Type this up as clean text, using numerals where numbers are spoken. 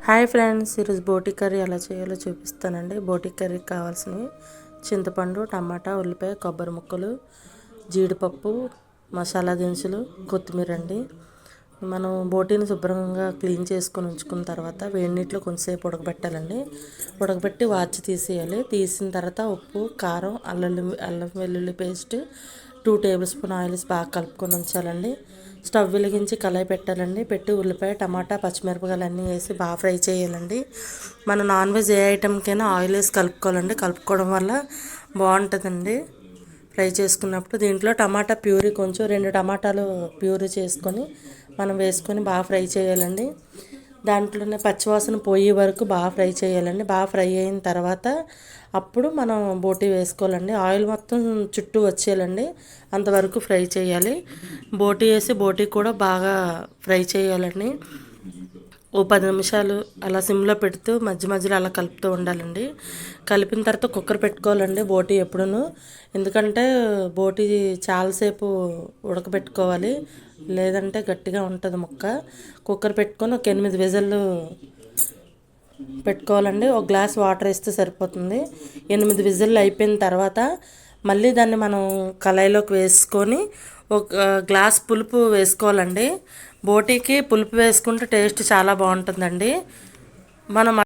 Hi friends, ఈరోజు బోటి curry ఎలా చేయాలో చూపిస్తానండి. బోటి కర్రీకి కావాల్సినవి చింతపండు, టమాటా, ఉల్లిపాయ, కొబ్బరి ముక్కలు, జీడిపప్పు, మసాలా దినుసులు, కొత్తిమీర అండి. మనం బోటీని శుభ్రంగా క్లీన్ చేసుకొని ఉంచుకున్న తర్వాత వేడి నీటిలో కొంచెంసేపు ఉడకబెట్టాలండి. ఉడకబెట్టి వాచి తీసేయాలి. తీసిన తర్వాత ఉప్పు, కారం, అల్లం వెల్లుల్లి పేస్ట్, 2 టేబుల్ స్పూన్ ఆయిల్ బాగా కలుపుకొని ఉంచాలండి. స్టవ్ వెలిగించి కళాయి పెట్టాలండి. పెట్టి ఉల్లిపాయ, టమాటా, పచ్చిమిరపకాయలు అన్నీ వేసి బాగా ఫ్రై చేయాలండి. మన నాన్ వెజ్ ఏ ఐటెంకైనా ఆయిల్ వేసి కలుపుకోవాలండి. కలుపుకోవడం వల్ల బాగుంటుందండి. ఫ్రై చేసుకున్నప్పుడు దీంట్లో టమాటా ప్యూరీ కొంచెం 2 టమాటాలు ప్యూరీ చేసుకొని మనం వేసుకొని బాగా ఫ్రై చేయాలండి. దాంట్లోనే పచ్చివాసన పోయే వరకు బాగా ఫ్రై చేయాలండి. బాగా ఫ్రై అయిన తర్వాత అప్పుడు మనం బోటీ వేసుకోవాలండి. ఆయిల్ మొత్తం చుట్టూ వచ్చేయాలండి, అంతవరకు ఫ్రై చేయాలి. బోటీ వేసి బోటీ కూడా బాగా ఫ్రై చేయాలండి. ఓ 10 నిమిషాలు అలా సిమ్లో పెడుతూ మధ్య మధ్యలో అలా కలుపుతూ ఉండాలండి. కలిపిన తర్వాత కుక్కర్ పెట్టుకోవాలండి బోటీ ఎప్పుడూ. ఎందుకంటే బోటీ చాలాసేపు ఉడకబెట్టుకోవాలి, లేదంటే గట్టిగా ఉంటుంది ముక్క. కుక్కర్ పెట్టుకొని ఒక 8 విజిల్లు పెట్టుకోవాలండి. ఒక గ్లాస్ వాటర్ వేస్తే సరిపోతుంది. 8 విజిల్లు అయిపోయిన తర్వాత మళ్ళీ దాన్ని మనం కళాయిలోకి వేసుకొని ఒక గ్లాస్ పులుపు వేసుకోవాలండి. బోటీకి పులుపు వేసుకుంటే టేస్ట్ చాలా బాగుంటుందండి. మనం